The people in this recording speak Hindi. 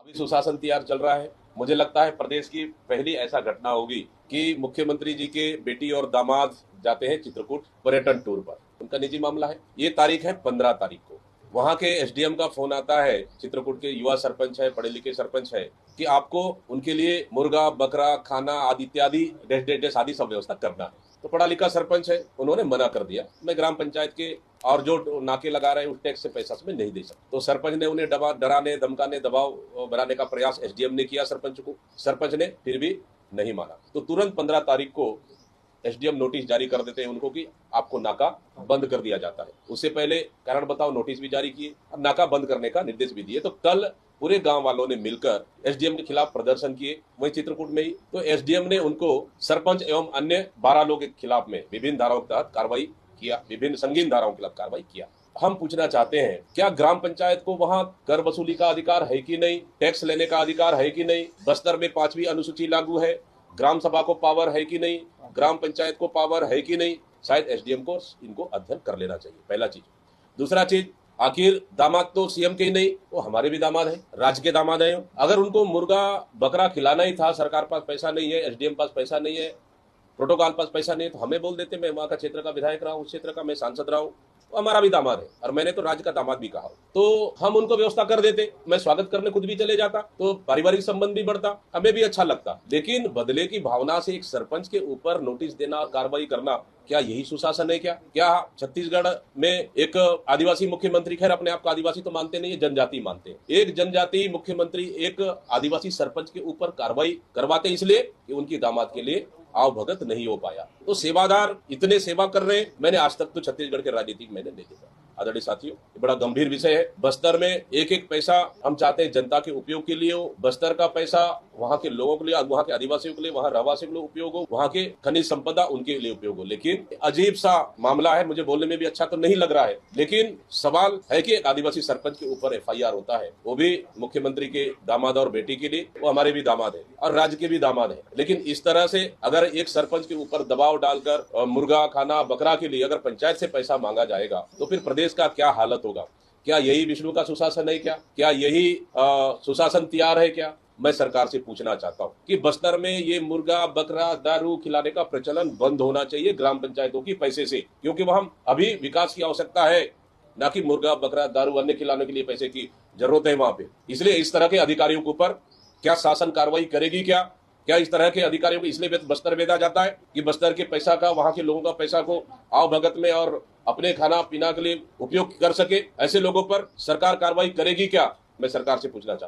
अभी सुशासन तैयार चल रहा है। मुझे लगता है प्रदेश की पहली ऐसा घटना होगी कि मुख्यमंत्री जी के बेटी और दामाद जाते हैं चित्रकूट पर्यटन टूर पर। उनका निजी मामला है। ये तारीख है 15 तारीख को। वहां के एसडीएम का फोन आता है, चित्रकूट के युवा सरपंच है, पढ़े लिखे सरपंच है, कि आपको उनके लिए मुर्गा बकरा खाना आदि इत्यादि डेस आदि सब व्यवस्था करना है। तो पढ़ा लिखा सरपंच है, उन्होंने मना कर दिया, मैं ग्राम पंचायत के और जो नाके लगा रहे हैं उस टैक्स से पैसा में नहीं दे सकता। तो सरपंच ने उन्हें डराने धमकाने दबाव बनाने का प्रयास एसडीएम ने किया सरपंच को। सरपंच ने फिर भी नहीं माना। तो तुरंत 15 तारीख को एसडीएम नोटिस जारी कर देते हैं उनको कि आपको नाका बंद कर दिया जाता है। उससे पहले कारण बताओ नोटिस भी जारी किए और नाका बंद करने का निर्देश भी दिए। तो कल पूरे गांव वालों ने मिलकर एसडीएम के खिलाफ प्रदर्शन किए, वही चित्रकूट में ही। तो एसडीएम ने उनको सरपंच एवं अन्य 12 लोगों के खिलाफ में विभिन्न धाराओं के तहत कार्रवाई किया, विभिन्न संगीन धाराओं के खिलाफ कार्रवाई किया। हम पूछना चाहते हैं, क्या ग्राम पंचायत को वहां कर वसूली का अधिकार है कि नहीं, टैक्स लेने का अधिकार है कि नहीं? बस्तर में 5वीं अनुसूची लागू है, ग्राम सभा को पावर है कि नहीं, ग्राम पंचायत को पावर है कि नहीं? शायद एसडीएम को इनको अध्ययन कर लेना चाहिए, पहला चीज। दूसरा चीज, आखिर दामाद तो सीएम के ही नहीं, वो हमारे भी दामाद है, राज्य के दामाद है। अगर उनको मुर्गा बकरा खिलाना ही था, सरकार पास पैसा नहीं है, एसडीएम पास पैसा नहीं है, प्रोटोकॉल पास पैसा नहीं है, तो हमें बोल देते। मैं वहां का क्षेत्र का विधायक रहा हूँ, उस क्षेत्र का मैं सांसद रहा हूँ, वो हमारा भी दामाद है और मैंने तो राज्य का दामाद भी कहा, तो हम उनको व्यवस्था कर देते। मैं स्वागत करने खुद भी चले जाता, तो पारिवारिक संबंध भी बढ़ता, हमें भी अच्छा लगता। लेकिन बदले की भावना से एक सरपंच के ऊपर नोटिस देना, कार्रवाई करना, क्या यही सुशासन है? क्या छत्तीसगढ़ में एक आदिवासी मुख्यमंत्री, खैर अपने आप को आदिवासी तो मानते नहीं है, जनजाति मानते हैं, एक जनजाति मुख्यमंत्री एक आदिवासी सरपंच के ऊपर कार्रवाई करवाते इसलिए कि उनकी दामाद के लिए आवभगत नहीं हो पाया। तो सेवादार इतने सेवा कर रहे हैं, मैंने आज तक तो छत्तीसगढ़ के राजनीति मैंने नहीं देखा। आदरणीय साथियों, ये बड़ा गंभीर विषय है। बस्तर में एक एक पैसा हम चाहते हैं जनता के उपयोग के लिए हो। बस्तर का पैसा वहां के लोगों के लिए, वहां के आदिवासियों के लिए, वहां रहवासियों के लिए उपयोग हो, वहां के खनिज संपदा उनके लिए उपयोग हो। लेकिन अजीब सा मामला है, मुझे बोलने में भी अच्छा तो नहीं लग रहा है, लेकिन सवाल है कि एक आदिवासी सरपंच के ऊपर एफआईआर होता है, वो भी मुख्यमंत्री के दामाद और बेटी के लिए। वो हमारे भी दामाद है और राज्य के भी दामाद है। लेकिन इस तरह से अगर एक सरपंच के ऊपर दबाव डालकर मुर्गा खाना बकरा के लिए अगर पंचायत से पैसा मांगा जाएगा, तो फिर प्रदेश का क्या हालत होगा? क्या यही विष्णु का सुशासन है? क्या यही सुशासन तैयार है? क्या मैं सरकार से पूछना चाहता हूँ कि बस्तर में ये मुर्गा बकरा दारू खिलाने का प्रचलन बंद होना चाहिए ग्राम पंचायतों की पैसे से, क्योंकि वहां अभी विकास की आवश्यकता है, ना कि मुर्गा बकरा दारू अन्य खिलाने के लिए पैसे की जरूरत है वहां पे। इसलिए इस तरह के अधिकारियों के ऊपर क्या शासन कार्रवाई करेगी? क्या इस तरह के अधिकारियों को इसलिए बस्तर भेजा जाता है कि बस्तर के पैसा का, वहां के लोगों का पैसा को आवभगत में और अपने खाना पीना के लिए उपयोग कर सके? ऐसे लोगों पर सरकार कार्रवाई करेगी क्या? मैं सरकार से पूछना चाहता हूं।